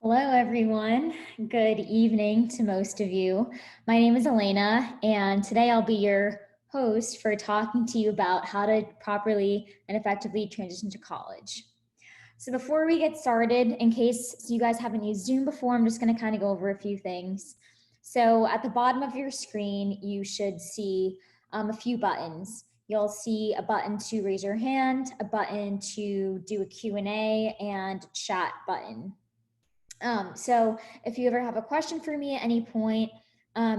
Hello, everyone. Good evening to most of you. My name is Elena, and today I'll be your host for talking to you about how to properly and effectively transition to college. So, before we get started, in case you guys haven't used Zoom before, I'm just going to kind of go over a few things. So, at the bottom of your screen, you should see a few buttons. You'll see a button to raise your hand, a button to do a Q&A, and chat button. So if you ever have a question for me at any point,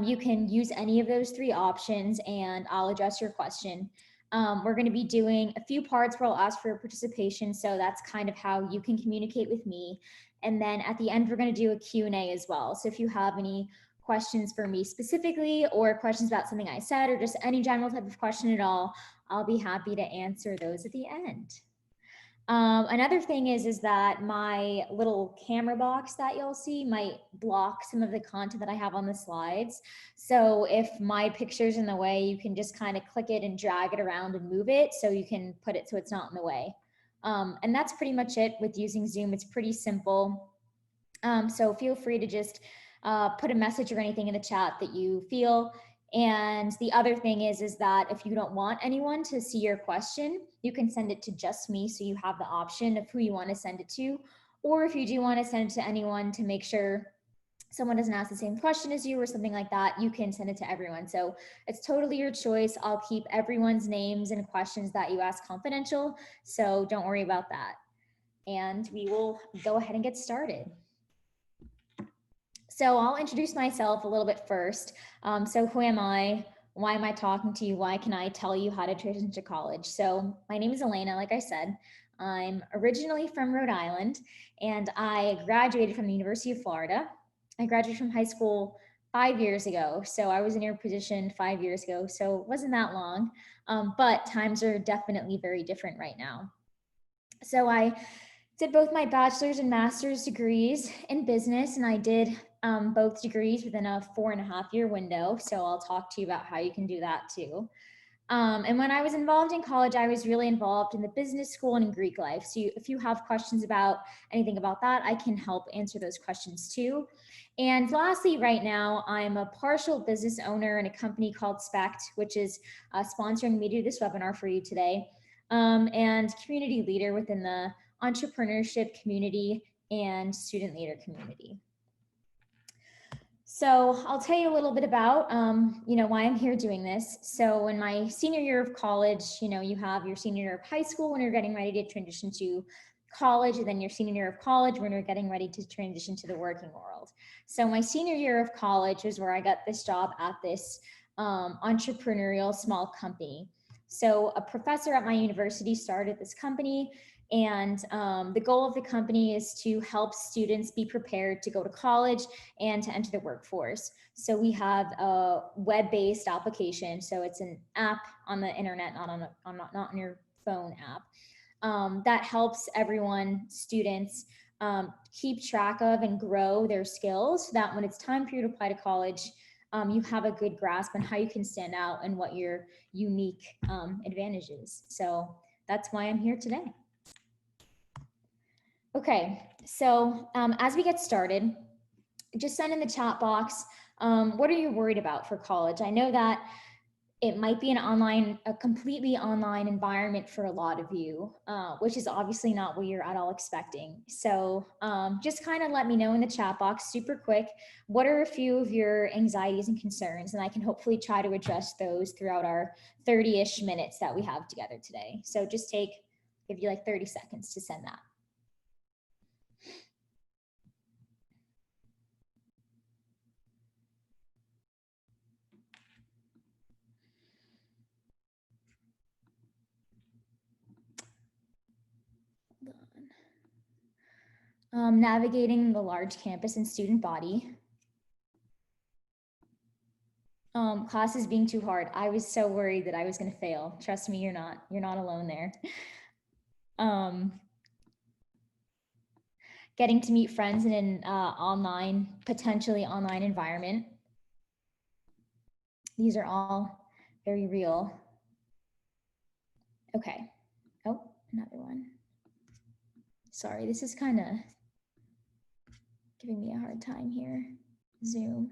you can use any of those three options and I'll address your question. We're going to be doing a few parts where I'll ask for your participation. So that's kind of how you can communicate with me. And then at the end, we're going to do a Q&A as well. So if you have any questions for me specifically or questions about something I said or just any general type of question at all, I'll be happy to answer those at the end. Another thing is that my little camera box that you'll see might block some of the content that I have on the slides. So if my picture's in the way, you can just kind of click it and drag it around and move it so you can put it so it's not in the way. And that's pretty much it with using Zoom. It's pretty simple. So feel free to just put a message or anything in the chat that you feel. And the other thing is that if you don't want anyone to see your question, you can send it to just me. So you have the option of who you want to send it to. Or if you do want to send it to anyone to make sure someone doesn't ask the same question as you or something like that, you can send it to everyone. So it's totally your choice. I'll keep everyone's names and questions that you ask confidential. So don't worry about that. And we will go ahead and get started. So I'll introduce myself a little bit first. So who am I? Why am I talking to you? Why can I tell you how to transition to college? So my name is Elena, like I said. I'm originally from Rhode Island, and I graduated from the University of Florida. I graduated from high school 5 years ago. So I was in your position 5 years ago. So it wasn't that long, but times are definitely very different right now. So I did both my bachelor's and master's degrees in business, and I did both degrees within a 4.5 year window. So I'll talk to you about how you can do that too. And when I was involved in college, I was really involved in the business school and in Greek life. So if you have questions about anything about that, I can help answer those questions too. And lastly, right now, I'm a partial business owner in a company called Spect, which is sponsoring me to do this webinar for you today, and community leader within the entrepreneurship community and student leader community. So I'll tell you a little bit about, why I'm here doing this. So in my senior year of college, you have your senior year of high school when you're getting ready to transition to college, and then your senior year of college when you're getting ready to transition to the working world. So my senior year of college was where I got this job at this entrepreneurial small company. So a professor at my university started this company, and the goal of the company is to help students be prepared to go to college and to enter the workforce. So we have a web-based application. So it's an app on the internet, not on your phone app, that helps everyone, students, keep track of and grow their skills so that when it's time for you to apply to college, you have a good grasp on how you can stand out and what your unique advantage is. So that's why I'm here today. Okay, so as we get started, just send in the chat box, what are you worried about for college? I know that it might be a completely online environment for a lot of you, which is obviously not what you're at all expecting. So just kind of let me know in the chat box super quick, what are a few of your anxieties and concerns? And I can hopefully try to address those throughout our 30-ish minutes that we have together today. So just give you like 30 seconds to send that. Navigating the large campus and student body. Classes being too hard. I was so worried that I was going to fail. Trust me, you're not alone there. Getting to meet friends in an potentially online environment. These are all very real. Okay. Oh, another one. Sorry, this is kind of giving me a hard time here. Zoom.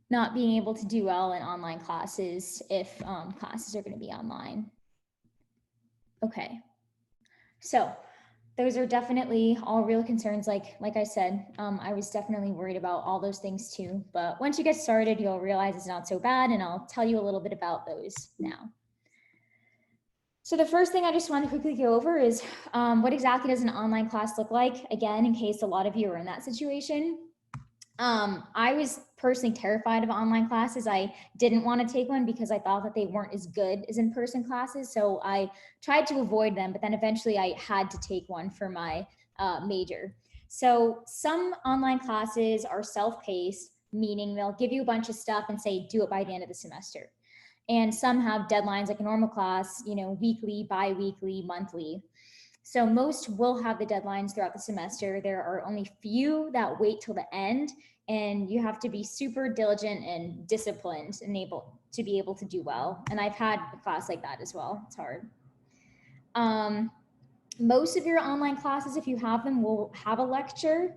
Not being able to do well in online classes if classes are going to be online. Okay, so those are definitely all real concerns. Like I said, I was definitely worried about all those things too. But once you get started, you'll realize it's not so bad, and I'll tell you a little bit about those now. So the first thing I just want to quickly go over is what exactly does an online class look like? Again, in case a lot of you are in that situation. I was personally terrified of online classes. I didn't want to take one because I thought that they weren't as good as in-person classes. So I tried to avoid them, but then eventually I had to take one for my major. So some online classes are self-paced, meaning they'll give you a bunch of stuff and say, do it by the end of the semester. And some have deadlines like a normal class, weekly, bi-weekly, monthly. So most will have the deadlines throughout the semester. There are only few that wait till the end, and you have to be super diligent and disciplined and able to be able to do well. And I've had a class like that as well. It's hard. Most of your online classes, if you have them, will have a lecture.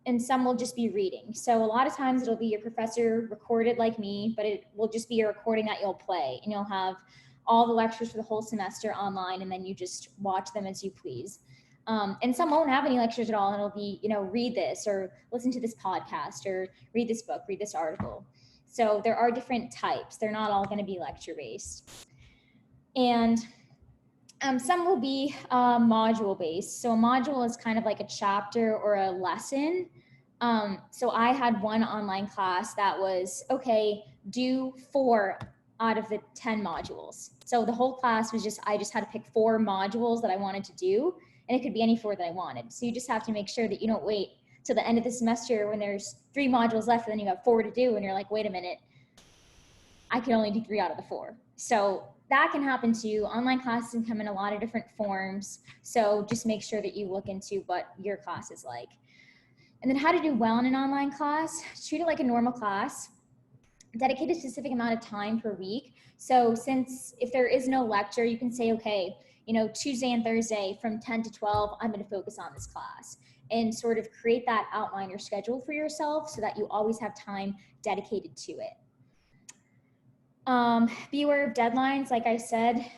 And some will just be reading. So a lot of times it'll be your professor recorded like me, but it will just be a recording that you'll play, and you'll have all the lectures for the whole semester online, and then you just watch them as you please. And some won't have any lectures at all, and it'll be, read this or listen to this podcast or read this book, read this article. So there are different types. They're not all going to be lecture based. And some will be module based. So a module is kind of like a chapter or a lesson. So I had one online class that was, okay, do 4 out of the 10 modules. So the whole class was I just had to pick 4 modules that I wanted to do, and it could be any 4 that I wanted. So you just have to make sure that you don't wait till the end of the semester when there's 3 modules left and then you have 4 to do, and you're like, wait a minute, I can only do 3 out of the 4. So that can happen too. Online classes can come in a lot of different forms. So just make sure that you look into what your class is like. And then how to do well in an online class: treat it like a normal class. Dedicate a specific amount of time per week. So since if there is no lecture, you can say, okay, Tuesday and Thursday from 10 to 12, I'm going to focus on this class, and sort of create that outline or schedule for yourself so that you always have time dedicated to it. Be aware of deadlines. Like I said,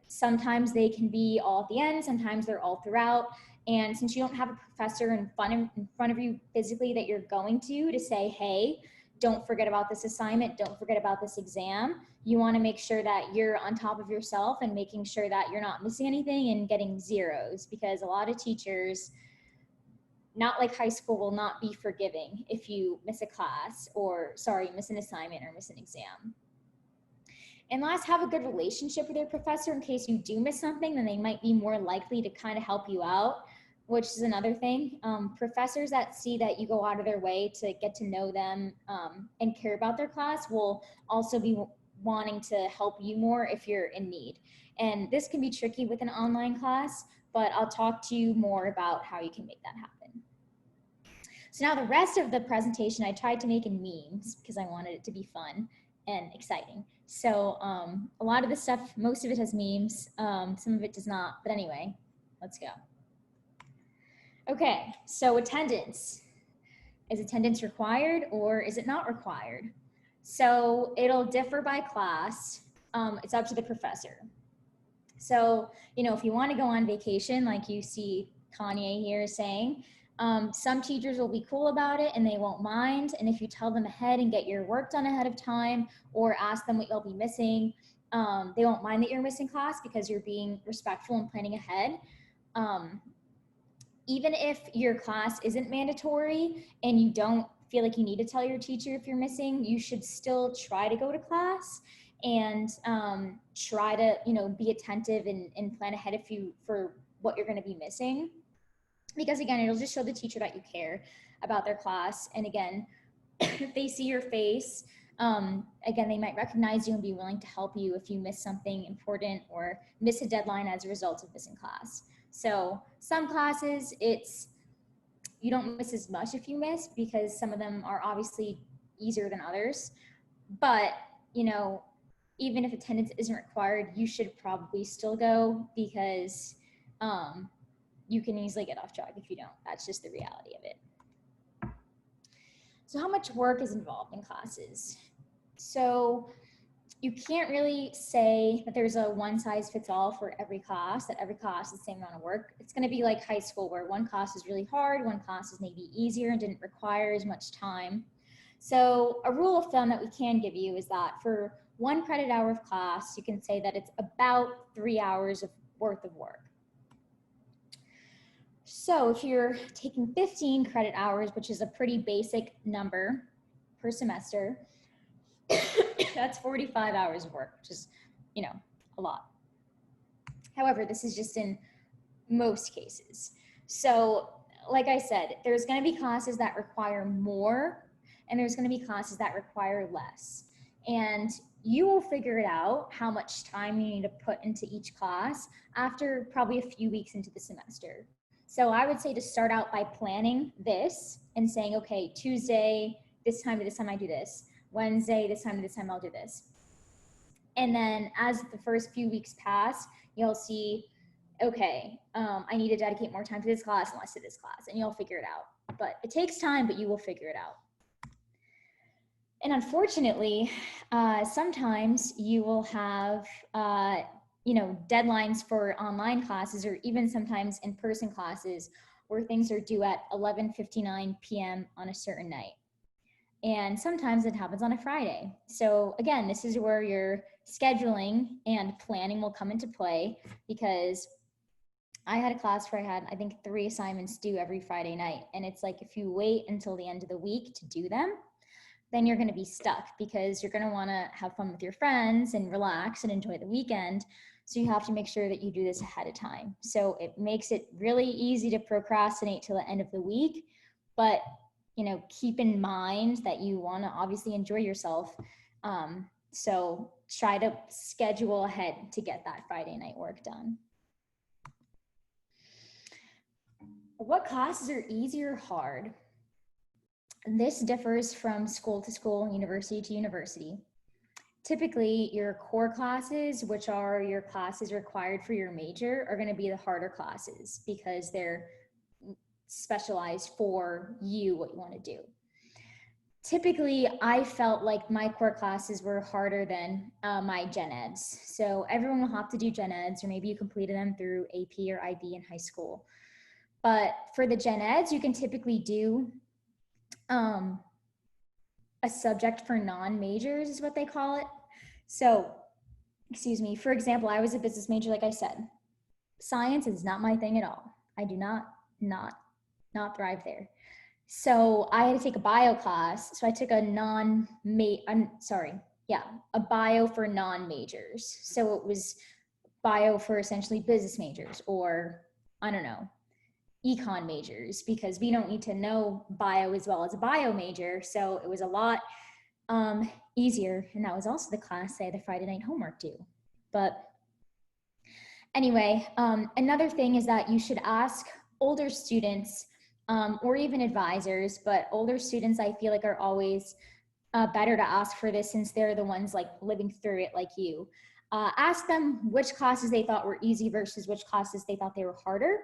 sometimes they can be all at the end, sometimes they're all throughout. And since you don't have a professor in front of you physically that you're going to say, hey, don't forget about this assignment, don't forget about this exam, you want to make sure that you're on top of yourself and making sure that you're not missing anything and getting zeros, because a lot of teachers, not like high school, will not be forgiving if you miss a class miss an assignment or miss an exam. And last, have a good relationship with your professor. In case you do miss something, then they might be more likely to kind of help you out, which is another thing. Professors that see that you go out of their way to get to know them and care about their class will also be wanting to help you more if you're in need. And this can be tricky with an online class, but I'll talk to you more about how you can make that happen. So now the rest of the presentation I tried to make in memes because I wanted it to be fun and exciting. So a lot of this stuff, most of it has memes, some of it does not, but anyway, let's go. Okay, so attendance. Is attendance required or is it not required? So it'll differ by class. It's up to the professor. So, if you want to go on vacation, like you see Kanye here saying, some teachers will be cool about it and they won't mind. And if you tell them ahead and get your work done ahead of time or ask them what you'll be missing, they won't mind that you're missing class because you're being respectful and planning ahead. Even if your class isn't mandatory and you don't feel like you need to tell your teacher if you're missing, you should still try to go to class and try to, be attentive and plan ahead for what you're going to be missing. Because again, it'll just show the teacher that you care about their class. And again, if they see your face, again, they might recognize you and be willing to help you if you miss something important or miss a deadline as a result of missing class. So some classes, you don't miss as much if you miss because some of them are obviously easier than others. But, even if attendance isn't required, you should probably still go because you can easily get off track if you don't. That's just the reality of it. So how much work is involved in classes? So you can't really say that there's a one size fits all for every class, that every class is the same amount of work. It's going to be like high school where one class is really hard, one class is maybe easier and didn't require as much time. So a rule of thumb that we can give you is that for 1 credit hour of class, you can say that it's about 3 hours worth of work. So if you're taking 15 credit hours, which is a pretty basic number per semester, that's 45 hours of work, which is, a lot. However, this is just in most cases. So like I said, there's going to be classes that require more, and there's going to be classes that require less. And you will figure it out how much time you need to put into each class after probably a few weeks into the semester. So I would say to start out by planning this and saying, okay, Tuesday, this time to this time I do this. Wednesday, this time to this time I'll do this. And then as the first few weeks pass, you'll see, okay, I need to dedicate more time to this class and less to this class, and you'll figure it out. But it takes time, but you will figure it out. And unfortunately, sometimes you will have, deadlines for online classes, or even sometimes in-person classes where things are due at 11:59 p.m. on a certain night. And sometimes it happens on a Friday. So again, this is where your scheduling and planning will come into play, because I had a class where I had, I think, 3 assignments due every Friday night. And it's like, if you wait until the end of the week to do them, then you're going to be stuck, because you're going to want to have fun with your friends and relax and enjoy the weekend. So you have to make sure that you do this ahead of time. So it makes it really easy to procrastinate till the end of the week, but keep in mind that you want to obviously enjoy yourself. So try to schedule ahead to get that Friday night work done. What classes are easy or hard? This differs from school to school, university to university. Typically, your core classes, which are your classes required for your major, are going to be the harder classes because they're specialized for you, what you want to do. Typically, I felt like my core classes were harder than my gen eds. So everyone will have to do gen eds, or maybe you completed them through AP or IB in high school. But for the gen eds, you can typically do a subject for non-majors is what they call it. So, for example, I was a business major, like I said. Science is not my thing at all. I do not thrive there. So I had to take a bio class. So I took a bio for non-majors. So it was bio for essentially business majors, or I don't know, econ majors, because we don't need to know bio as well as a bio major. So it was a lot easier. And that was also the class I had the Friday night homework due. But anyway, another thing is that you should ask older students or even advisors, but older students I feel like are always better to ask for this, since they're the ones like living through it like you. Ask them which classes they thought were easy versus which classes they thought they were harder.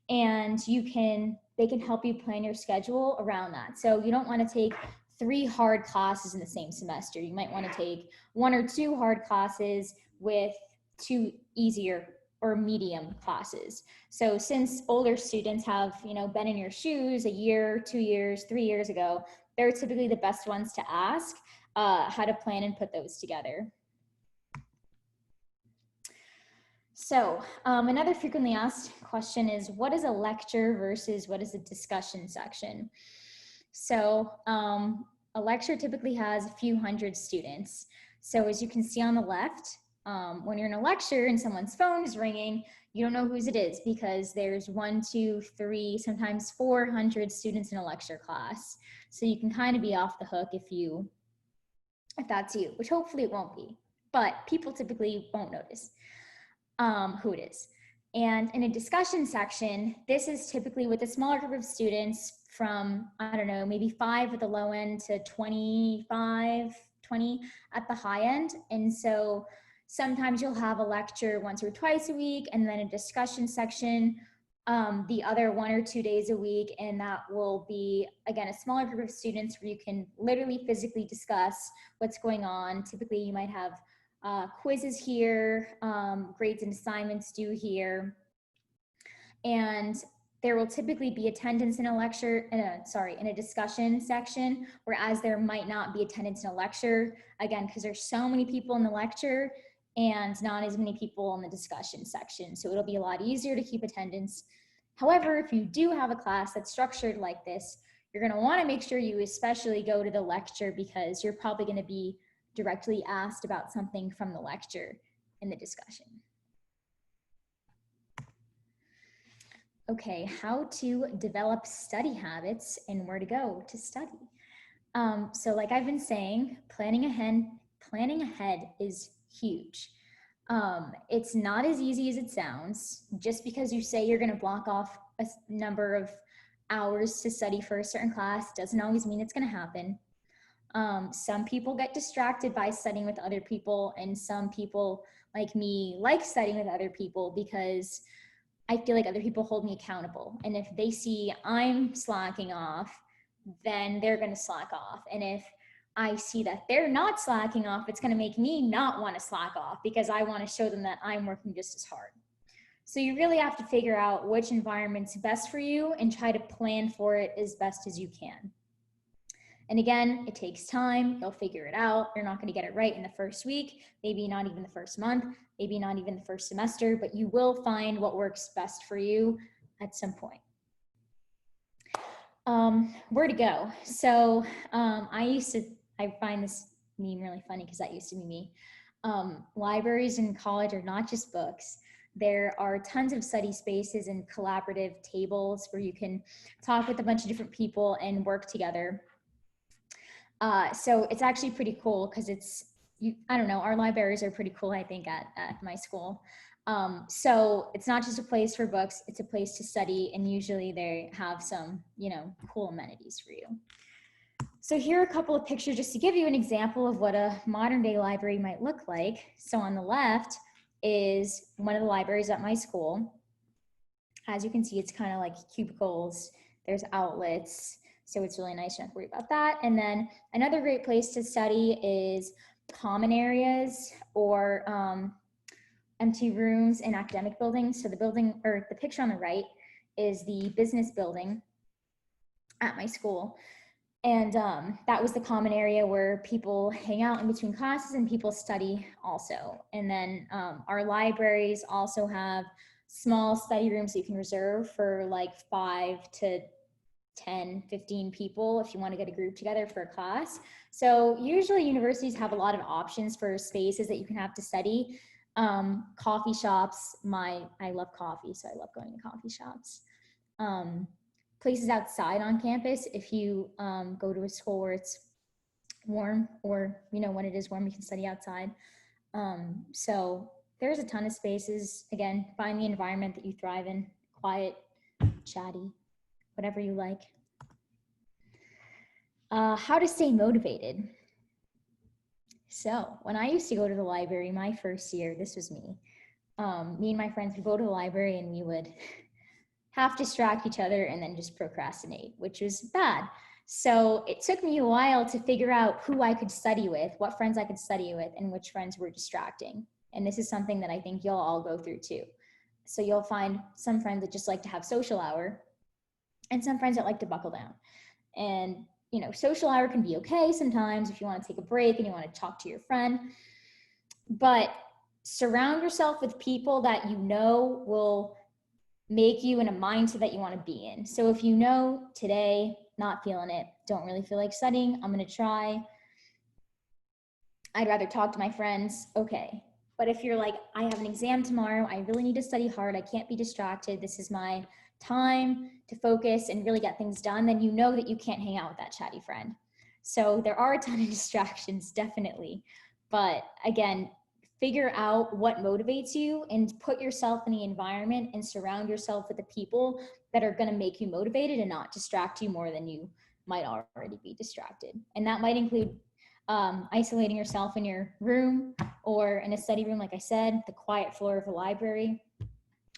And they can help you plan your schedule around that. So you don't want to take 3 hard classes in the same semester. You might want to take 1 or 2 hard classes with 2 easier or medium classes. So since older students have, been in your shoes a year, 2 years, 3 years ago, they're typically the best ones to ask how to plan and put those together. So another frequently asked question is, what is a lecture versus what is a discussion section? So a lecture typically has a few hundred students. So as you can see on the left, when you're in a lecture and someone's phone is ringing, you don't know whose it is, because there's 1, 2, 3, sometimes 400 students in a lecture class. So you can kind of be off the hook if that's you, which hopefully it won't be, but people typically won't notice who it is. And in a discussion section, this is typically with a smaller group of students from, I don't know, maybe 5 at the low end to 25, 20 at the high end. And so sometimes you'll have a lecture once or twice a week and then a discussion section the other 1 or 2 days a week. And that will be, again, a smaller group of students where you can literally physically discuss what's going on. Typically, you might have quizzes here, grades and assignments due here. And there will typically be attendance in a lecture, in a discussion section, whereas there might not be attendance in a lecture, again, because there's so many people in the lecture and not as many people in the discussion section. So it'll be a lot easier to keep attendance. However, if you do have a class that's structured like this, you're gonna wanna make sure you especially go to the lecture, because you're probably gonna be directly asked about something from the lecture in the discussion. Okay, how to develop study habits and where to go to study. So like I've been saying, planning ahead is huge. It's not as easy as it sounds. Just because you say you're gonna block off a number of hours to study for a certain class doesn't always mean it's gonna happen. Some people get distracted by studying with other people, and some people like me like studying with other people because I feel like other people hold me accountable. And if they see I'm slacking off, then they're gonna slack off. And if I see that they're not slacking off, it's gonna make me not wanna slack off because I wanna show them that I'm working just as hard. So you really have to figure out which environment's best for you and try to plan for it as best as you can. And again, it takes time. You'll figure it out. You're not going to get it right in the first week, maybe not even the first month, maybe not even the first semester, but you will find what works best for you at some point. Where to go? So I find this meme really funny because that used to be me. Libraries in college are not just books. There are tons of study spaces and collaborative tables where you can talk with a bunch of different people and work together. So it's actually pretty cool because I don't know, our libraries are pretty cool, I think, at my school. So it's not just a place for books, it's a place to study, and usually they have some, cool amenities for you. So here are a couple of pictures just to give you an example of what a modern day library might look like. So on the left is one of the libraries at my school. As you can see, it's kind of like cubicles, there's outlets, so it's really nice, you don't have to worry about that. And then another great place to study is common areas or empty rooms in academic buildings. So the picture on the right is the business building at my school. And that was the common area where people hang out in between classes and people study also. And then our libraries also have small study rooms that you can reserve for like 5 to 10, 15 people if you want to get a group together for a class. So usually universities have a lot of options for spaces that you can have to study. Coffee shops, I love coffee, so I love going to coffee shops. Places outside on campus, if you go to a school where it's warm, or when it is warm, you can study outside. So there's a ton of spaces. Again, find the environment that you thrive in, quiet, chatty, whatever you like. How to stay motivated. So when I used to go to the library my first year, this was me. Me and my friends would go to the library and we would half distract each other and then just procrastinate, which was bad. So it took me a while to figure out who I could study with, what friends I could study with, and which friends were distracting. And this is something that I think you'll all go through too. So you'll find some friends that just like to have social hour and some friends that like to buckle down. And social hour can be okay sometimes if you want to take a break and you want to talk to your friend, but surround yourself with people that will make you in a mindset that you want to be in. So if today, not feeling it, don't really feel like studying, I'm going to try, I'd rather talk to my friends, okay. But if you're like, I have an exam tomorrow, I really need to study hard, I can't be distracted, this is my time to focus and really get things done, then that you can't hang out with that chatty friend. So there are a ton of distractions, definitely. But again, figure out what motivates you and put yourself in the environment and surround yourself with the people that are going to make you motivated and not distract you more than you might already be distracted. And that might include isolating yourself in your room or in a study room, like I said, the quiet floor of a library.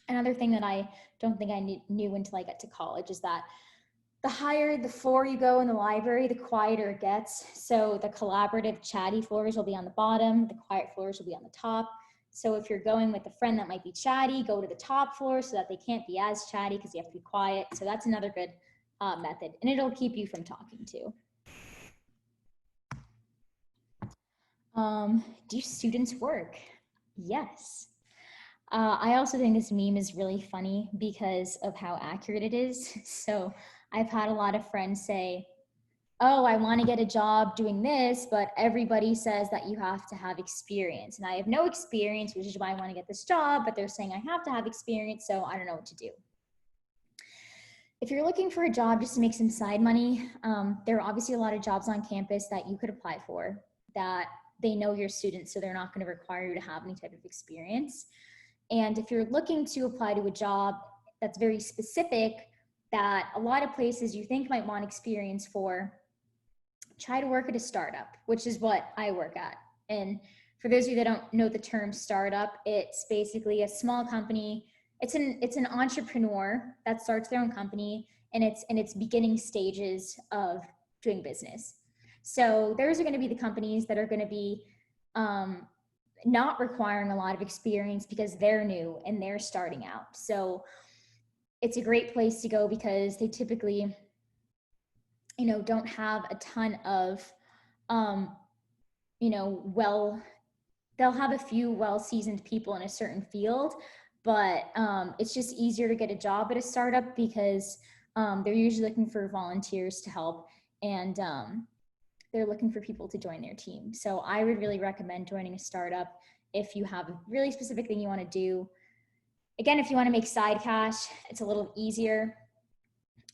Another thing that I don't think I knew until I got to college is that the higher the floor you go in the library, the quieter it gets. So the collaborative chatty floors will be on the bottom, the quiet floors will be on the top. So if you're going with a friend that might be chatty, go to the top floor so that they can't be as chatty because you have to be quiet. So that's another good method, and it'll keep you from talking too. Do students work? Yes. I also think this meme is really funny because of how accurate it is. So I've had a lot of friends say, oh, I want to get a job doing this, but everybody says that you have to have experience. And I have no experience, which is why I want to get this job, but they're saying I have to have experience, so I don't know what to do. If you're looking for a job just to make some side money, there are obviously a lot of jobs on campus that you could apply for that they know you're students, so they're not going to require you to have any type of experience. And if you're looking to apply to a job that's very specific, that a lot of places you think might want experience for, try to work at a startup, which is what I work at. And for those of you that don't know the term startup, it's basically a small company. It's an entrepreneur that starts their own company, and it's in its beginning stages of doing business. So those are going to be the companies that are going to be not requiring a lot of experience because they're new and they're starting out. So it's a great place to go because they typically, don't have a ton of, they'll have a few well-seasoned people in a certain field, but it's just easier to get a job at a startup because they're usually looking for volunteers to help, and they're looking for people to join their team. So I would really recommend joining a startup if you have a really specific thing you want to do. Again, if you want to make side cash, it's a little easier.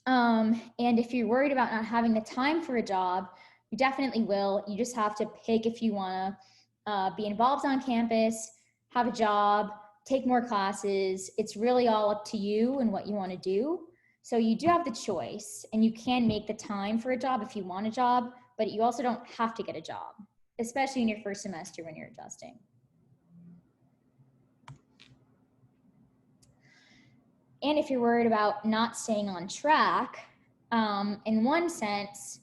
And if you're worried about not having the time for a job, you definitely will. You just have to pick if you want to be involved on campus, have a job, take more classes. It's really all up to you and what you want to do. So you do have the choice, and you can make the time for a job if you want a job, but you also don't have to get a job, especially in your first semester when you're adjusting. And if you're worried about not staying on track, in one sense,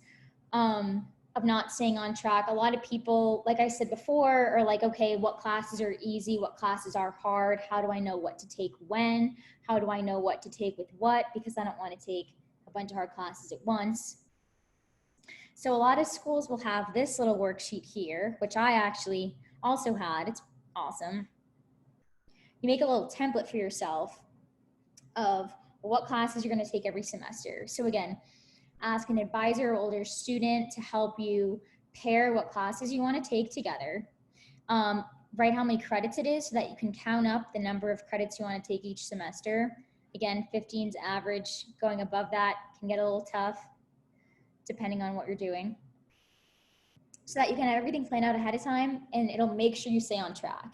of not staying on track, a lot of people, like I said before, are like, okay, what classes are easy? What classes are hard? How do I know what to take when? How do I know what to take with what? Because I don't want to take a bunch of hard classes at once. So a lot of schools will have this little worksheet here, which I actually also had. It's awesome. You make a little template for yourself of what classes you're going to take every semester. So again, ask an advisor or older student to help you pair what classes you want to take together. Write how many credits it is so that you can count up the number of credits you want to take each semester. Again, 15's average. Going above that can get a little tough depending on what you're doing. So that you can have everything planned out ahead of time, and it'll make sure you stay on track.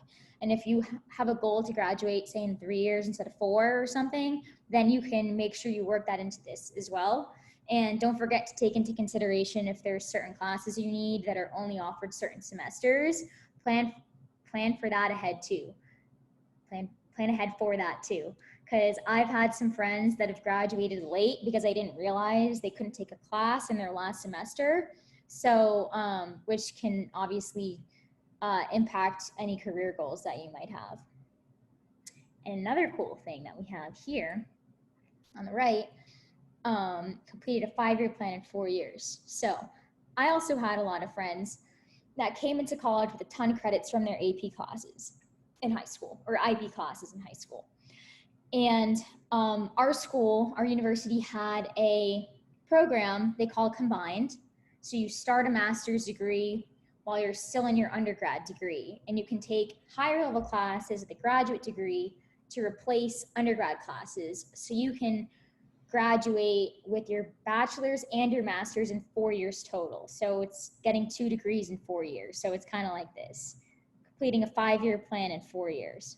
And if you have a goal to graduate, say in 3 years instead of 4 or something, then you can make sure you work that into this as well. And don't forget to take into consideration if there's certain classes you need that are only offered certain semesters. Plan for that ahead too. Plan ahead for that too. Because I've had some friends that have graduated late because I didn't realize they couldn't take a class in their last semester. So, which can obviously impact any career goals that you might have. And another cool thing that we have here on the right, completed a 5-year plan in 4 years. So I also had a lot of friends that came into college with a ton of credits from their AP classes in high school, or IB classes in high school. And our school, our university, had a program they call Combined. So you start a master's degree while you're still in your undergrad degree, and you can take higher level classes at the graduate degree to replace undergrad classes. So you can graduate with your bachelor's and your master's in 4 years total. So it's getting 2 degrees in 4 years. So it's kind of like this, completing a 5-year plan in 4 years.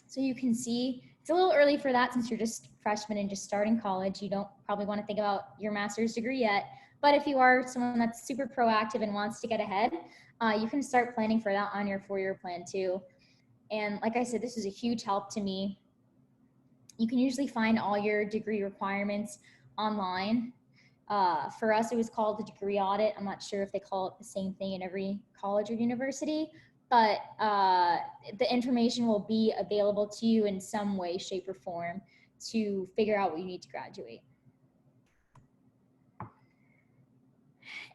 So you can see it's a little early for that since you're just freshmen and just starting college. You don't probably want to think about your master's degree yet, But if you are someone that's super proactive and wants to get ahead, you can start planning for that on your 4-year plan too. And like I said, this is a huge help to me. You can usually find all your degree requirements online. For us, it was called the degree audit. I'm not sure if they call it the same thing in every college or university, but the information will be available to you in some way, shape, or form to figure out what you need to graduate.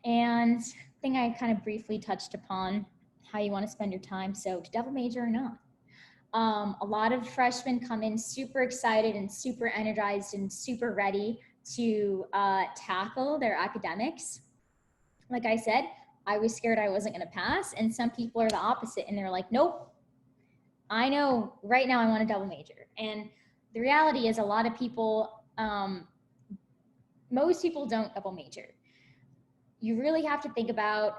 And I think I kind of briefly touched upon how you want to spend your time. So to double major or not. A lot of freshmen come in super excited and super energized and super ready to tackle their academics. Like I said, I was scared I wasn't going to pass, and some people are the opposite, and they're like, nope, I know right now I want to double major. And the reality is a lot of people, most people don't double major. You really have to think about,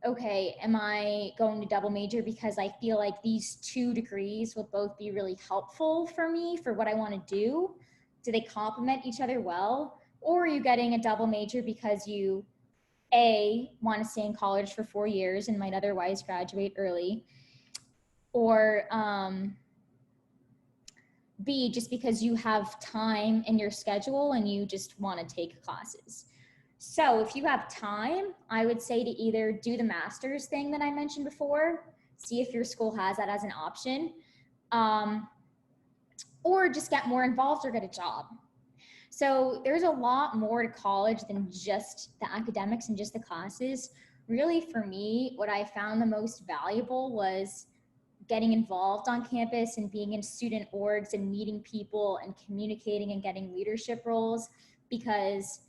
okay, am I going to double major because I feel like these 2 degrees will both be really helpful for me for what I want to do? Do they complement each other well? Or are you getting a double major because you, A, want to stay in college for 4 years and might otherwise graduate early? Or B, just because you have time in your schedule and you just want to take classes? So if you have time, I would say to either do the master's thing that I mentioned before, see if your school has that as an option, or just get more involved or get a job. So there's a lot more to college than just the academics and just the classes. Really, for me, what I found the most valuable was getting involved on campus and being in student orgs and meeting people and communicating and getting leadership roles, because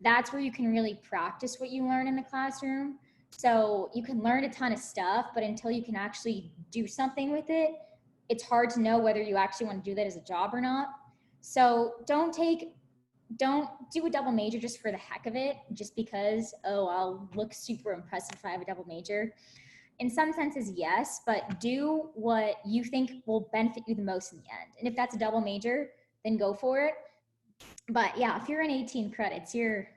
that's where you can really practice what you learn in the classroom. So you can learn a ton of stuff, but until you can actually do something with it, it's hard to know whether you actually want to do that as a job or not. So don't do a double major just for the heck of it, just because, oh, I'll look super impressive if I have a double major. In some senses, yes, but do what you think will benefit you the most in the end. And if that's a double major, then go for it. But yeah, if you're in 18 credits, you're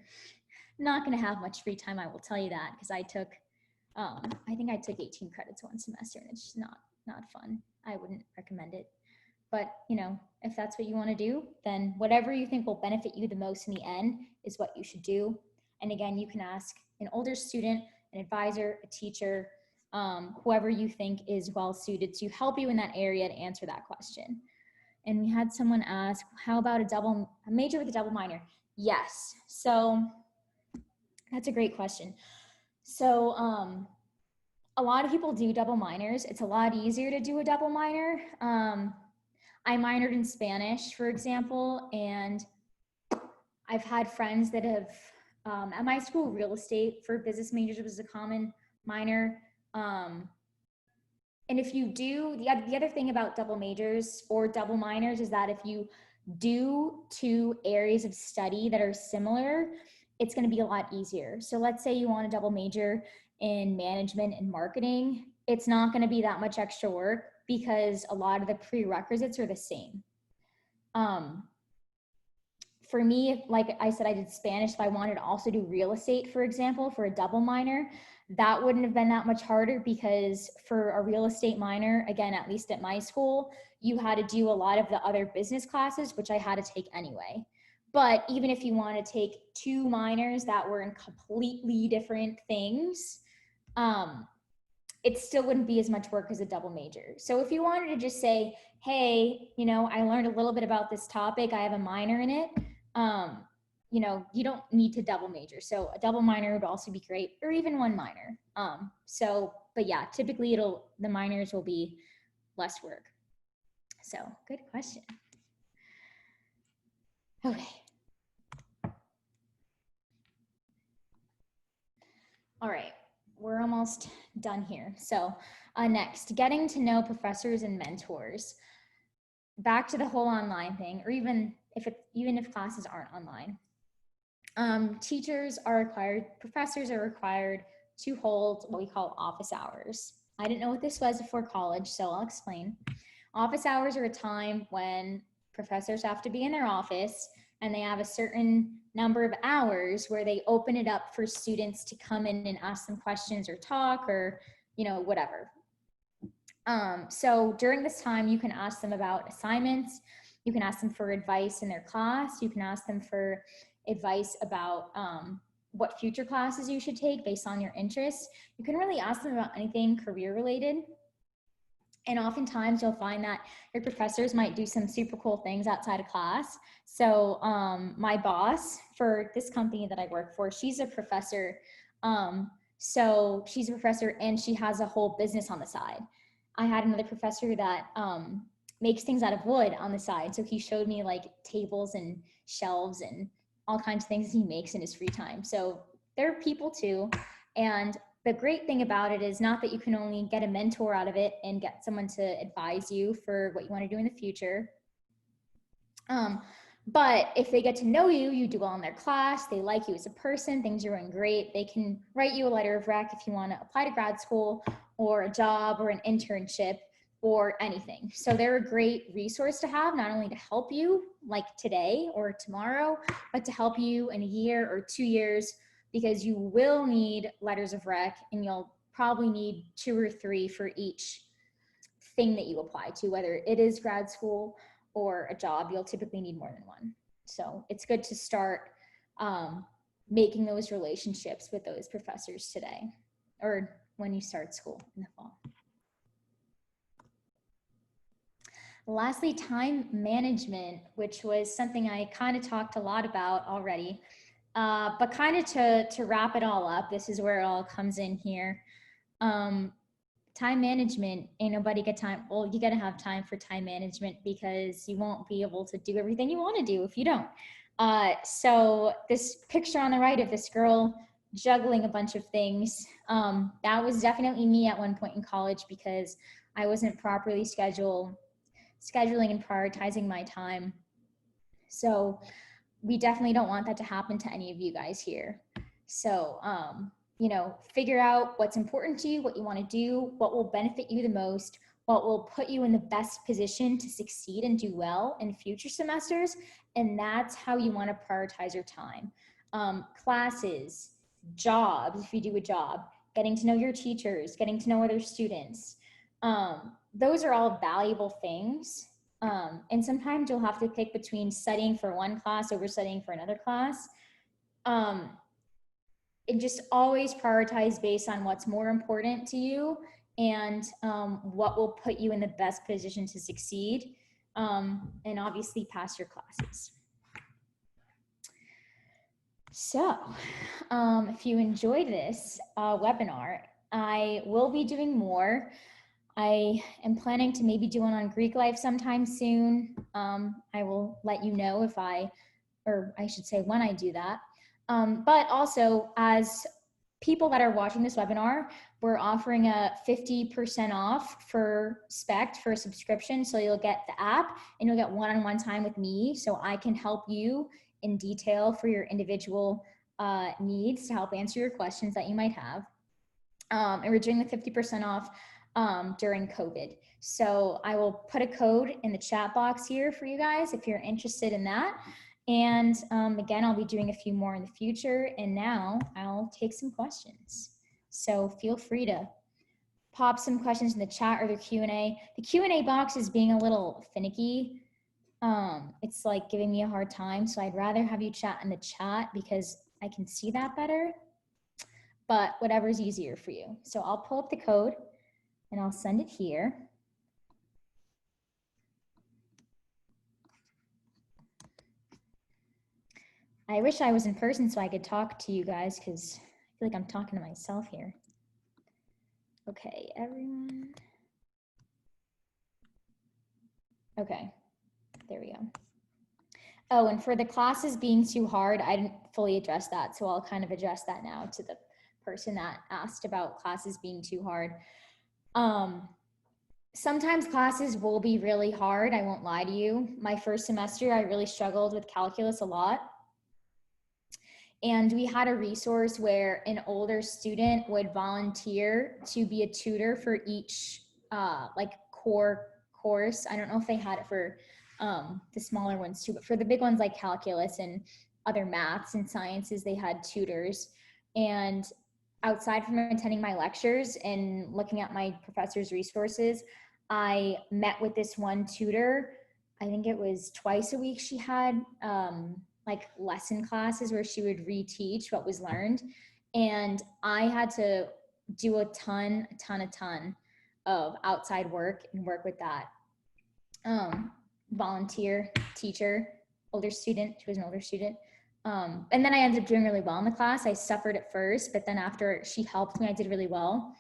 not going to have much free time. I will tell you that, because I think I took 18 credits one semester, and it's just not fun. I wouldn't recommend it. But if that's what you want to do, then whatever you think will benefit you the most in the end is what you should do. And again, you can ask an older student, an advisor, a teacher, whoever you think is well suited to help you in that area to answer that question. And we had someone ask, how about a major with a double minor? Yes. So that's a great question. So a lot of people do double minors. It's a lot easier to do a double minor. I minored in Spanish, for example, and I've had friends that have, at my school, real estate for business majors was a common minor. And if you do, the other thing about double majors or double minors is that if you do 2 areas of study that are similar, it's going to be a lot easier. So let's say you want a double major in management and marketing. It's not going to be that much extra work because a lot of the prerequisites are the same. For me, like I said, I did Spanish. If I wanted to also do real estate, for example, for a double minor, that wouldn't have been that much harder, because for a real estate minor, again, at least at my school, you had to do a lot of the other business classes, which I had to take anyway. But even if you want to take 2 minors that were in completely different things, it still wouldn't be as much work as a double major. So if you wanted to just say, hey, I learned a little bit about this topic, I have a minor in it, you don't need to double major. So a double minor would also be great, or even 1 minor. But yeah, typically the minors will be less work. So good question. Okay. All right, we're almost done here. So next, getting to know professors and mentors. Back to the whole online thing, or even if classes aren't online. Teachers are required, professors are required to hold what we call office hours. I didn't know what this was before college, so I'll explain. Office hours are a time when professors have to be in their office and they have a certain number of hours where they open it up for students to come in and ask them questions or talk or, whatever. So during this time, you can ask them about assignments. You can ask them for advice in their class. You can ask them for advice about what future classes you should take based on your interests. You can really ask them about anything career related. And oftentimes you'll find that your professors might do some super cool things outside of class. So my boss for this company that I work for, she's a professor. So she's a professor and she has a whole business on the side. I had another professor that makes things out of wood on the side. So he showed me like tables and shelves and all kinds of things he makes in his free time. So they're people too. And the great thing about it is not that you can only get a mentor out of it and get someone to advise you for what you want to do in the future. But if they get to know you, you do well in their class, they like you as a person, things are going great, they can write you a letter of rec if you want to apply to grad school or a job or an internship or anything. So they're a great resource to have, not only to help you like today or tomorrow, but to help you in a year or 2 years, because you will need letters of rec and you'll probably need 2 or 3 for each thing that you apply to, whether it is grad school or a job. You'll typically need more than one. So it's good to start making those relationships with those professors today or when you start school in the fall. Lastly, time management, which was something I kind of talked a lot about already. But kind of to wrap it all up, this is where it all comes in here. Time management, ain't nobody got time. Well, you got to have time for time management because you won't be able to do everything you want to do if you don't. So this picture on the right of this girl juggling a bunch of things, that was definitely me at one point in college because I wasn't properly scheduling and prioritizing my time. So we definitely don't want that to happen to any of you guys here. So, figure out what's important to you, what you want to do, what will benefit you the most, what will put you in the best position to succeed and do well in future semesters. And that's how you want to prioritize your time. Classes, jobs, if you do a job, getting to know your teachers, getting to know other students. Those are all valuable things. And sometimes you'll have to pick between studying for one class over studying for another class. And just always prioritize based on what's more important to you and what will put you in the best position to succeed and obviously pass your classes. So if you enjoyed this webinar, I will be doing more. I am planning to maybe do one on Greek life sometime soon. I will let you know if or I should say when I do that. But also, as people that are watching this webinar, we're offering a 50% off for SPECT for a subscription. So you'll get the app and you'll get one-on-one time with me so I can help you in detail for your individual needs to help answer your questions that you might have. And we're doing the 50% off during COVID. So I will put a code in the chat box here for you guys if you're interested in that. And again, I'll be doing a few more in the future. And now I'll take some questions. So feel free to pop some questions in the chat or the Q&A. The Q&A box is being a little finicky. It's like giving me a hard time. So I'd rather have you chat in the chat because I can see that better. But whatever's easier for you. So I'll pull up the code and I'll send it here. I wish I was in person so I could talk to you guys because I feel like I'm talking to myself here. Okay, everyone. Okay, there we go. Oh, and for the classes being too hard, I didn't fully address that. So I'll kind of address that now to the person that asked about classes being too hard. Sometimes classes will be really hard. I won't lie to you. My first semester, I really struggled with calculus a lot. And we had a resource where an older student would volunteer to be a tutor for each like core course. I don't know if they had it for the smaller ones too. But for the big ones like calculus and other maths and sciences, they had tutors. And outside from attending my lectures and looking at my professor's resources, I met with this one tutor. I think it was twice a week she had like lesson classes where she would reteach what was learned. And I had to do a ton of outside work and work with that volunteer teacher, older student. She was an older student. And then I ended up doing really well in the class. I suffered at first, but then after she helped me, I did really well.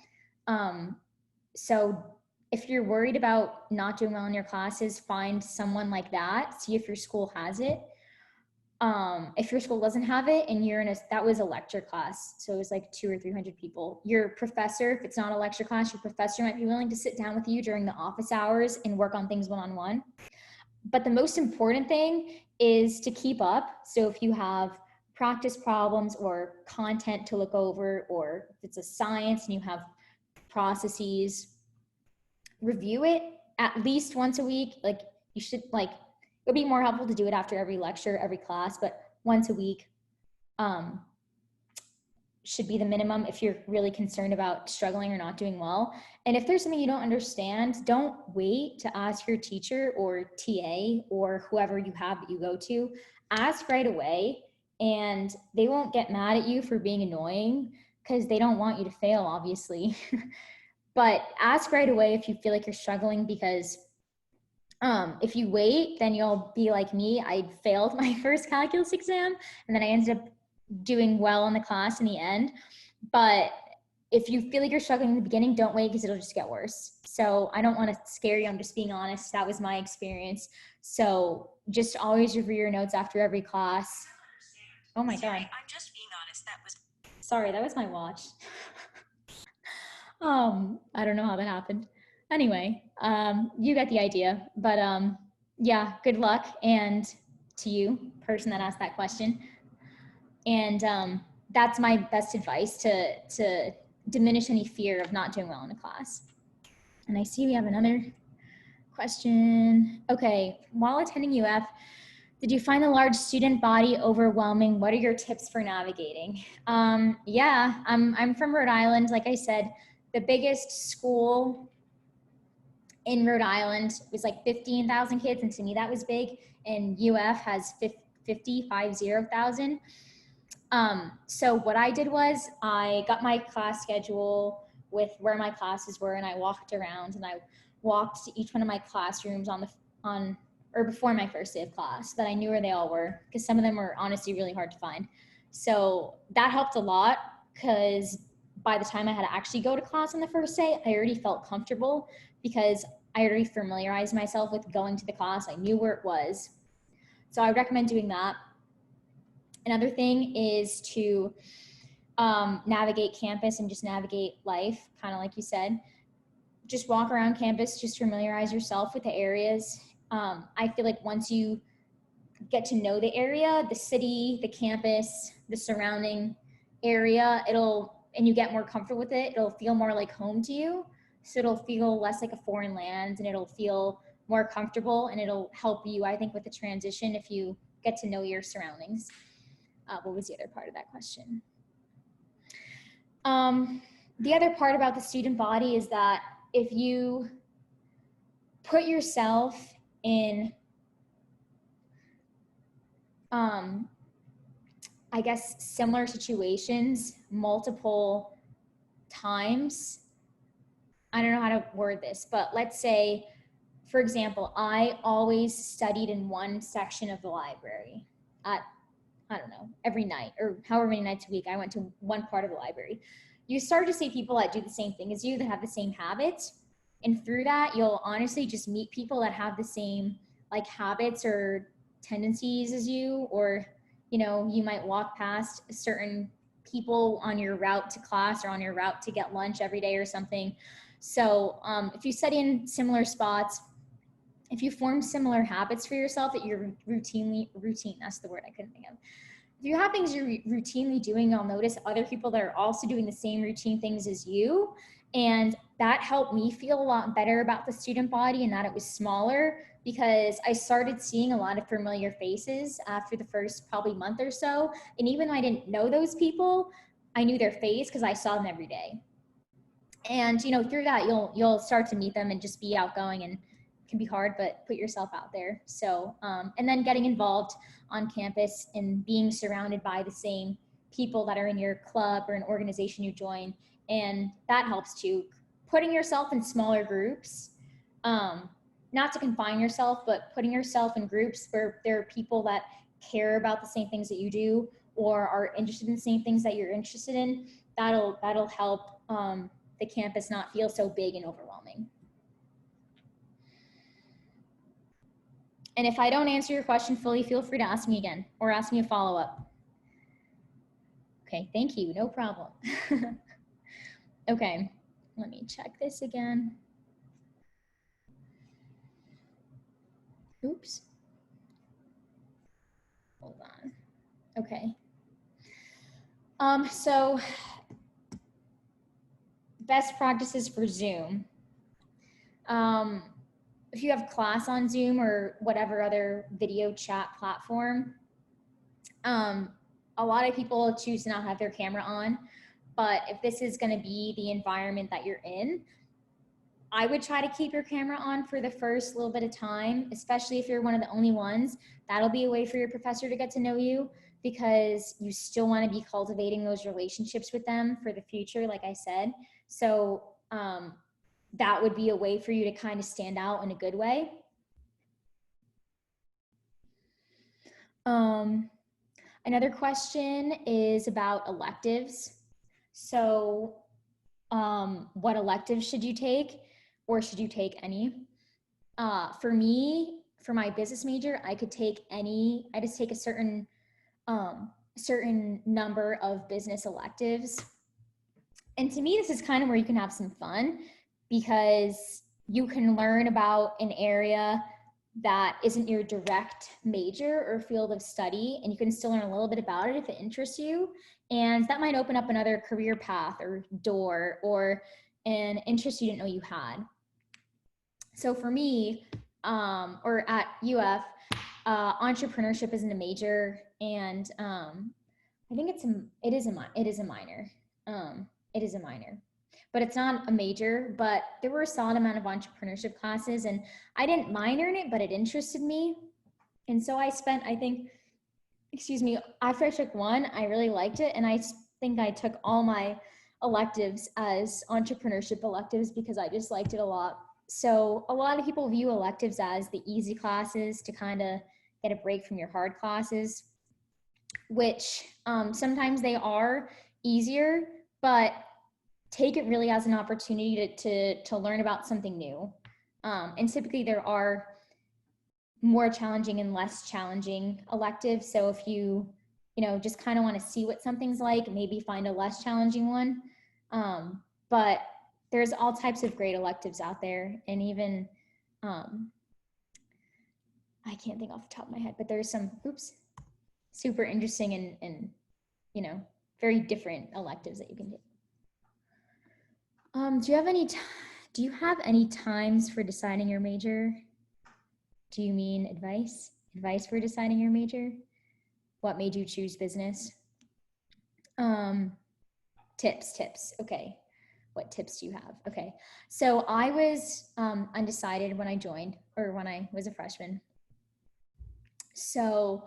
So if you're worried about not doing well in your classes, find someone like that. See if your school has it. If your school doesn't have it and you're in that was a lecture class, so it was like 200 or 300 people. Your professor, if it's not a lecture class, your professor might be willing to sit down with you during the office hours and work on things one-on-one. But the most important thing is to keep up. So if you have practice problems or content to look over, or if it's a science and you have processes, review it at least once a week. Like you should, like, it would be more helpful to do it after every lecture, every class, but once a week should be the minimum if you're really concerned about struggling or not doing well. And if there's something you don't understand, don't wait to ask your teacher or TA or whoever you have that you go to. Ask right away, and they won't get mad at you for being annoying because they don't want you to fail, obviously. But ask right away if you feel like you're struggling, because if you wait, then you'll be like me. I failed my first calculus exam, and then I ended up doing well in the class in the end. But if you feel like you're struggling in the beginning, don't wait, because it'll just get worse. So I don't want to scare you. I'm just being honest. That was my experience. So just always review your notes after every class. Oh my God. I'm just being honest. Sorry, that was my watch. I don't know how that happened. Anyway, you get the idea. But yeah, good luck, and to you, person that asked that question. And that's my best advice, to diminish any fear of not doing well in a class. And I see we have another question. Okay, while attending UF, did you find the large student body overwhelming? What are your tips for navigating? Yeah, I'm from Rhode Island. Like I said, the biggest school in Rhode Island was like 15,000 kids, and to me that was big. And UF has 50,000. So what I did was I got my class schedule with where my classes were, and I walked around and I walked to each one of my classrooms or before my first day of class, so that I knew where they all were, because some of them were honestly really hard to find. So that helped a lot, because by the time I had to actually go to class on the first day, I already felt comfortable, because I already familiarized myself with going to the class. I knew where it was. So I would recommend doing that. Another thing is to navigate campus and just navigate life, kind of like you said. Just walk around campus, just familiarize yourself with the areas. I feel like once you get to know the area, the city, the campus, the surrounding area, and you get more comfortable with it, it'll feel more like home to you. So it'll feel less like a foreign land, and it'll feel more comfortable, and it'll help you, I think, with the transition if you get to know your surroundings. What was the other part of that question? The other part about the student body is that if you put yourself in, I guess, similar situations multiple times, I don't know how to word this, but let's say, for example, I always studied in one section of the library at, I don't know, every night or however many nights a week I went to one part of the library. You start to see people that do the same thing as you, that have the same habits. And through that, you'll honestly just meet people that have the same like habits or tendencies as you, or, you know, you might walk past certain people on your route to class or on your route to get lunch every day or something. So if you study in similar spots, if you form similar habits for yourself that you're routine, that's the word I couldn't think of. If you have things you're routinely doing, you'll notice other people that are also doing the same routine things as you, And that helped me feel a lot better about the student body and that it was smaller, because I started seeing a lot of familiar faces after the first probably month or so. And even though I didn't know those people, I knew their face because I saw them every day. And through that you'll start to meet them and just be outgoing, and it can be hard, but put yourself out there. So and then getting involved on campus and being surrounded by the same people that are in your club or an organization you join, and that helps too. Putting yourself in smaller groups, not to confine yourself, but putting yourself in groups where there are people that care about the same things that you do or are interested in the same things that you're interested in, that'll help the campus not feel so big and overwhelming. And if I don't answer your question fully, feel free to ask me again or ask me a follow-up. Okay, thank you, no problem. Okay, let me check this again. Oops. Hold on. Okay. So best practices for Zoom. If you have class on Zoom or whatever other video chat platform, a lot of people choose to not have their camera on. But if this is going to be the environment that you're in, I would try to keep your camera on for the first little bit of time, especially if you're one of the only ones. That'll be a way for your professor to get to know you, because you still want to be cultivating those relationships with them for the future, like I said. So that would be a way for you to kind of stand out in a good way. Another question is about electives. So what electives should you take, or should you take any? For me, for my business major, I could take any. I just take a certain number of business electives. And to me, this is kind of where you can have some fun, because you can learn about an area that isn't your direct major or field of study, and you can still learn a little bit about it if it interests you. And that might open up another career path or door or an interest you didn't know you had. So for me, or at UF, entrepreneurship isn't a major, and I think it is a minor. It is a minor, but it's not a major. But there were a solid amount of entrepreneurship classes, and I didn't minor in it, but it interested me. And so I spent, I think, after I took one, I really liked it, and I think I took all my electives as entrepreneurship electives because I just liked it a lot. So a lot of people view electives as the easy classes to kind of get a break from your hard classes, which sometimes they are easier, but take it really as an opportunity to learn about something new. And typically there are more challenging and less challenging electives. So if you just kind of want to see what something's like, maybe find a less challenging one. But there's all types of great electives out there. And even, I can't think off the top of my head, but there's some, super interesting and very different electives that you can do. Do you have any times for deciding your major? Do you mean advice? Advice for deciding your major? What made you choose business? Tips. Okay. What tips do you have? Okay. So I was undecided when I joined, or when I was a freshman. So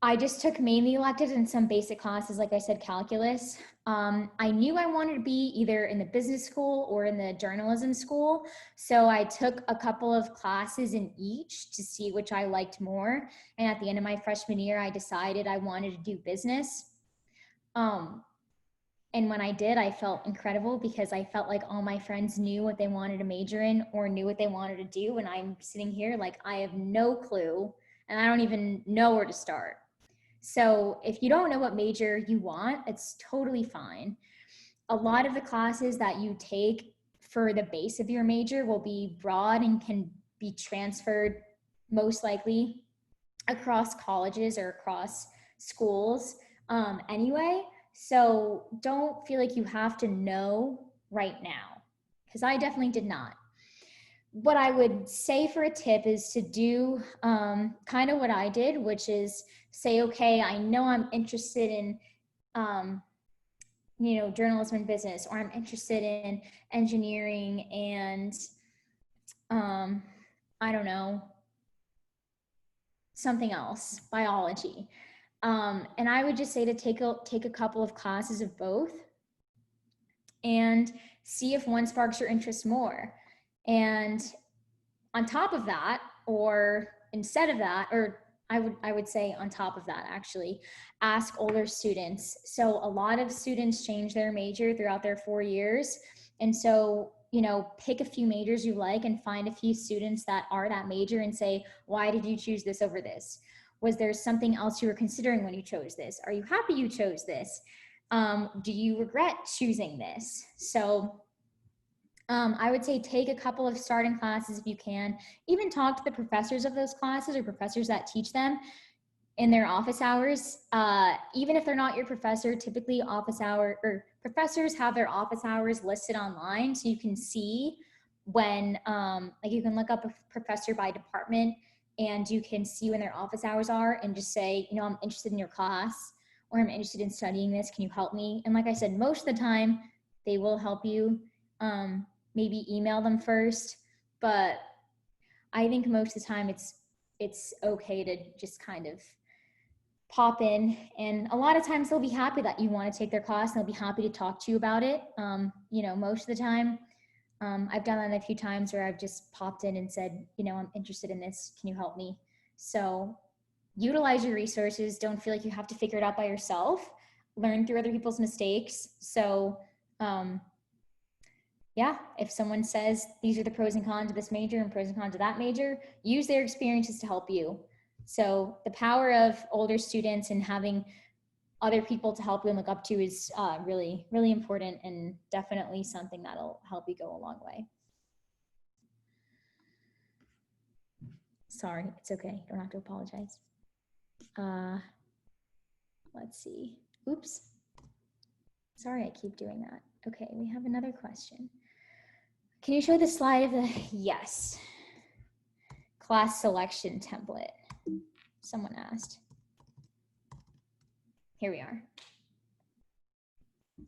I just took mainly electives and some basic classes, like I said, calculus. I knew I wanted to be either in the business school or in the journalism school. So I took a couple of classes in each to see which I liked more. And at the end of my freshman year, I decided I wanted to do business. And when I did, I felt incredible because I felt like all my friends knew what they wanted to major in or knew what they wanted to do. And I'm sitting here like I have no clue and I don't even know where to start. So if you don't know what major you want, it's totally fine. A lot of the classes that you take for the base of your major will be broad and can be transferred most likely across colleges or across schools anyway. So don't feel like you have to know right now, because I definitely did not. What I would say for a tip is to do kind of what I did, which is say, okay, I know I'm interested in, journalism and business, or I'm interested in engineering and, I don't know, something else, biology. And I would just say to take a couple of classes of both and see if one sparks your interest more. And on top of that, or instead of that, or I would say on top of that, actually, ask older students. So a lot of students change their major throughout their 4 years. And so, pick a few majors you like and find a few students that are that major and say, why did you choose this over this? Was there something else you were considering when you chose this? Are you happy you chose this? Do you regret choosing this? So I would say take a couple of starting classes if you can. Even talk to the professors of those classes or professors that teach them in their office hours. Even if they're not your professor, typically professors have their office hours listed online, so you can see when, you can look up a professor by department and you can see when their office hours are and just say, I'm interested in your class, or I'm interested in studying this. Can you help me? And like I said, most of the time they will help you. Maybe email them first, but I think most of the time it's okay to just kind of pop in, and a lot of times they'll be happy that you want to take their class and they'll be happy to talk to you about it. Most of the time, I've done that a few times where I've just popped in and said, I'm interested in this. Can you help me? So utilize your resources. Don't feel like you have to figure it out by yourself. Learn through other people's mistakes. So, if someone says these are the pros and cons of this major and pros and cons of that major, use their experiences to help you. So the power of older students and having other people to help you and look up to is really, really important, and definitely something that'll help you go a long way. Sorry, it's okay. Don't have to apologize. Let's see. Oops. Sorry, I keep doing that. Okay, we have another question. Can you show the slide of the, yes, class selection template? Someone asked. Here we are.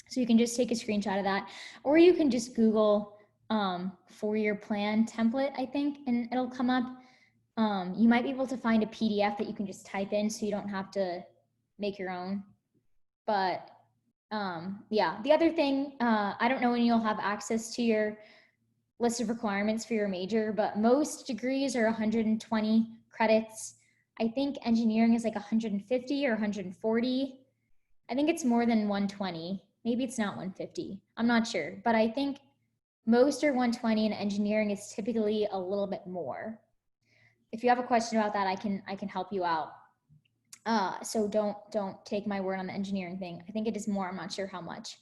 So you can just take a screenshot of that, or you can just Google 4-year plan template, I think, and it'll come up. You might be able to find a PDF that you can just type in so you don't have to make your own. But the other thing, I don't know when you'll have access to your list of requirements for your major, but most degrees are 120 credits. I think engineering is like 150 or 140. I think it's more than 120. Maybe it's not 150. I'm not sure, but I think most are 120 and engineering is typically a little bit more. If you have a question about that, I can help you out. So don't take my word on the engineering thing. I think it is more. I'm not sure how much,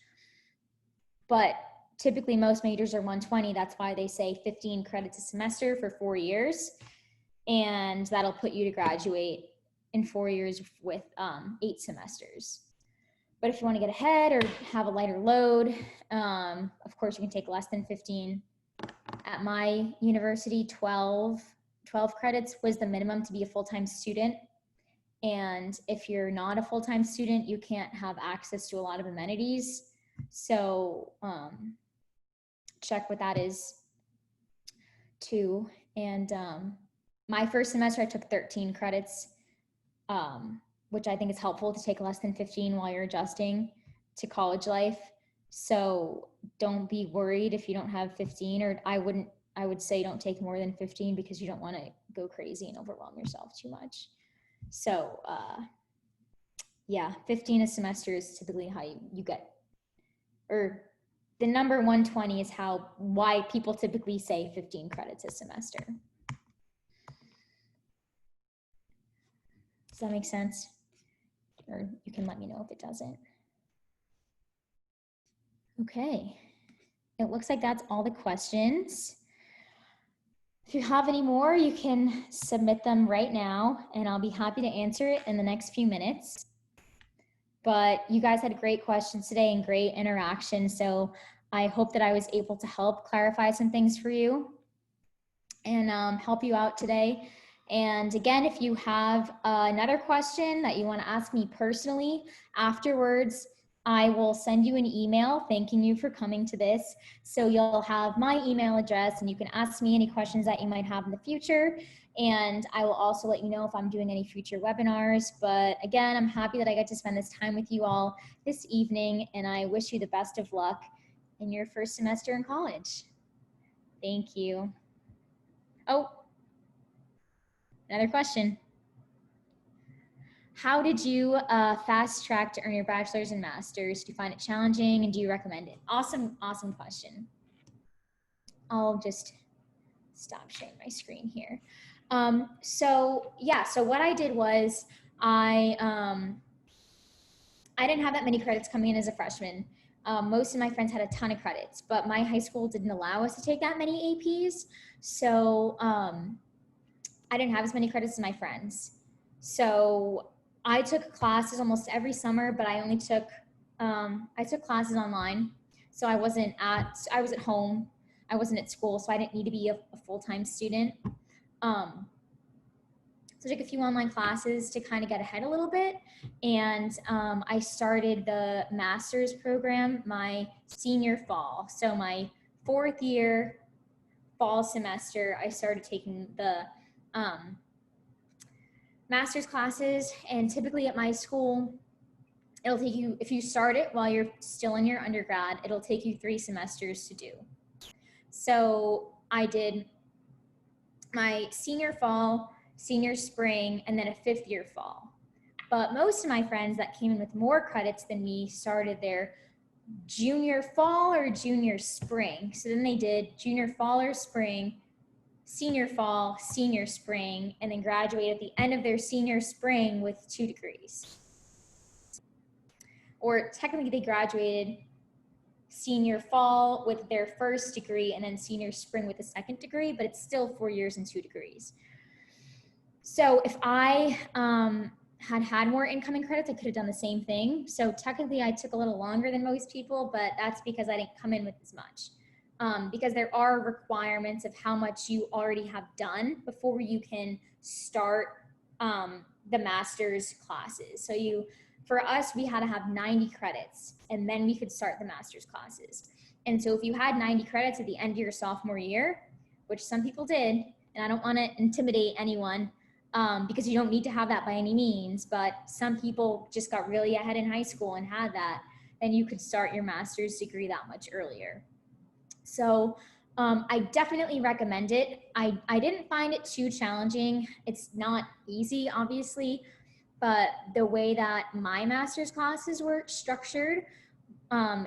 but typically most majors are 120. That's why they say 15 credits a semester for 4 years. And that'll put you to graduate in 4 years with 8 semesters. But if you want to get ahead or have a lighter load, of course you can take less than 15. At my university, 12 credits was the minimum to be a full-time student. And if you're not a full-time student, you can't have access to a lot of amenities. So check what that is too. And my first semester, I took 13 credits, which I think is helpful to take less than 15 while you're adjusting to college life. So don't be worried if you don't have 15, or I would say don't take more than 15 because you don't want to go crazy and overwhelm yourself too much. So 15 a semester is typically how you get, or the number 120 is why people typically say 15 credits a semester. Does that make sense? Or you can let me know if it doesn't. Okay, it looks like that's all the questions. If you have any more, you can submit them right now and I'll be happy to answer it in the next few minutes. But you guys had great questions today and great interaction. So I hope that I was able to help clarify some things for you and help you out today. And again, if you have another question that you want to ask me personally afterwards, I will send you an email thanking you for coming to this. So you'll have my email address and you can ask me any questions that you might have in the future. And I will also let you know if I'm doing any future webinars. But again, I'm happy that I get to spend this time with you all this evening, and I wish you the best of luck in your first semester in college. Thank you. Oh, another question. How did you fast track to earn your bachelor's and master's? Do you find it challenging, and do you recommend it? Awesome, awesome question. I'll just stop sharing my screen here. So what I did was I didn't have that many credits coming in as a freshman. Most of my friends had a ton of credits, but my high school didn't allow us to take that many APs. So I didn't have as many credits as my friends. So I took classes almost every summer, but I took classes online. So I was at home. I wasn't at school, so I didn't need to be a full-time student. So I took a few online classes to kind of get ahead a little bit. And I started the master's program my senior fall. So my 4th year fall semester, I started taking the master's classes. And typically at my school, it'll take you, if you start it while you're still in your undergrad, it'll take you 3 semesters to do. So I did my senior fall, senior spring, and then a 5th year fall. But most of my friends that came in with more credits than me started their junior fall or junior spring. So then they did junior fall or spring, senior fall, senior spring, and then graduated at the end of their senior spring with 2 degrees. Or technically they graduated senior fall with their 1st degree and then senior spring with a 2nd degree, but it's still 4 years and 2 degrees. So if I had more incoming credits, I could have done the same thing. So technically I took a little longer than most people, but that's because I didn't come in with as much. Because there are requirements of how much you already have done before you can start the master's classes. So for us, we had to have 90 credits and then we could start the master's classes. And so if you had 90 credits at the end of your sophomore year, which some people did, and I don't want to intimidate anyone because you don't need to have that by any means, but some people just got really ahead in high school and had that, then you could start your master's degree that much earlier. So I definitely recommend it. I didn't find it too challenging. It's not easy, obviously, but the way that my master's classes were structured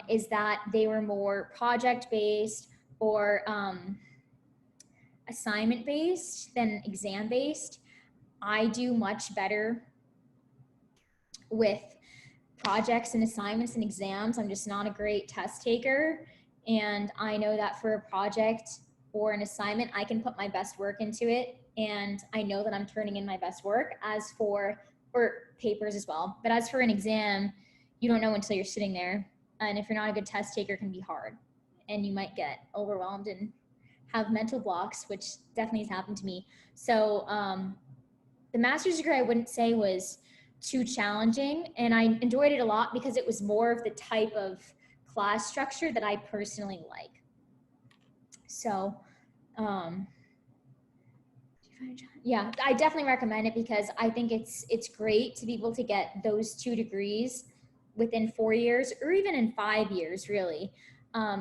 is that they were more project-based or assignment-based than exam-based. I do much better with projects and assignments and exams. I'm just not a great test taker. And I know that for a project or an assignment, I can put my best work into it. And I know that I'm turning in my best work or papers as well. But as for an exam, you don't know until you're sitting there. And if you're not a good test taker, it can be hard. And you might get overwhelmed and have mental blocks, which definitely has happened to me. So the master's degree I wouldn't say was too challenging, and I enjoyed it a lot because it was more of the type of class structure that I personally like. So yeah, I definitely recommend it because I think it's great to be able to get those 2 degrees within 4 years or even in 5 years, really.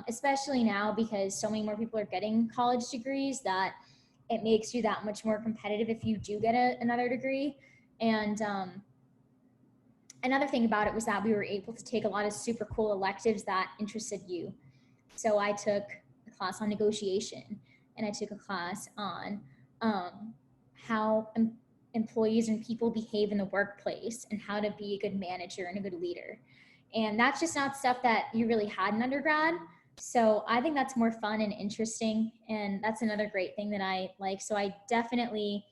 Especially now because so many more people are getting college degrees that it makes you that much more competitive if you do get another degree. And another thing about it was that we were able to take a lot of super cool electives that interested you. So I took a class on negotiation, and I took a class on how employees and people behave in the workplace and how to be a good manager and a good leader. And that's just not stuff that you really had in undergrad. So I think that's more fun and interesting. And that's another great thing that I like. So I definitely,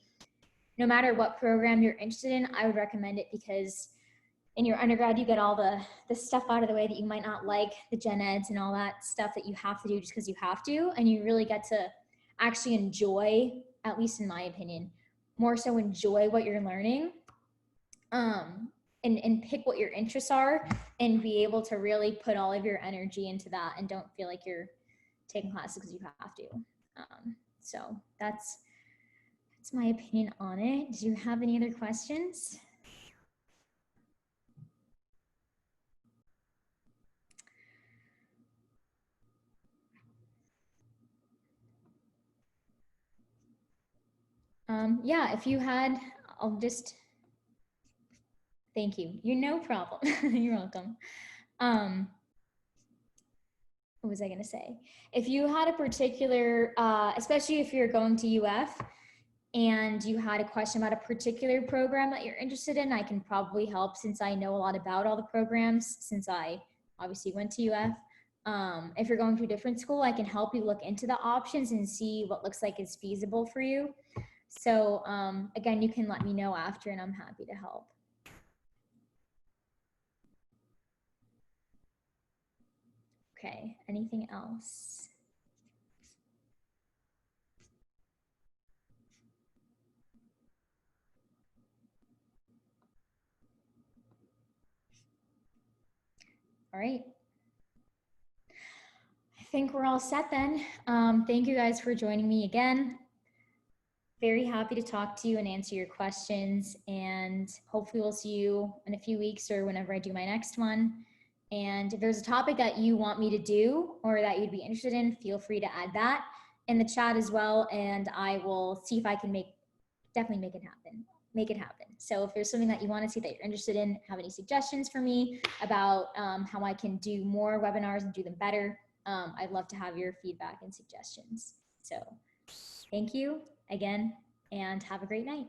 no matter what program you're interested in, I would recommend it because in your undergrad, you get all the stuff out of the way that you might not like, the gen eds and all that stuff that you have to do just because you have to, and you really get to actually enjoy, at least in my opinion, more so enjoy what you're learning, and pick what your interests are and be able to really put all of your energy into that and don't feel like you're taking classes because you have to. So that's my opinion on it. Do you have any other questions? Yeah, if you had, I'll just, thank you. You're no problem. You're welcome. What was I going to say? If you had a particular, especially if you're going to UF and you had a question about a particular program that you're interested in, I can probably help since I know a lot about all the programs since I obviously went to UF. If you're going to a different school, I can help you look into the options and see what looks like is feasible for you. So again, you can let me know after and I'm happy to help. Okay, anything else? All right. I think we're all set then. Thank you guys for joining me again. Very happy to talk to you and answer your questions, and hopefully we'll see you in a few weeks or whenever I do my next one. And if there's a topic that you want me to do or that you'd be interested in, feel free to add that in the chat as well, and I will see if I can definitely make it happen. So if there's something that you want to see that you're interested in, have any suggestions for me about how I can do more webinars and do them better, I'd love to have your feedback and suggestions. So thank you again, and have a great night.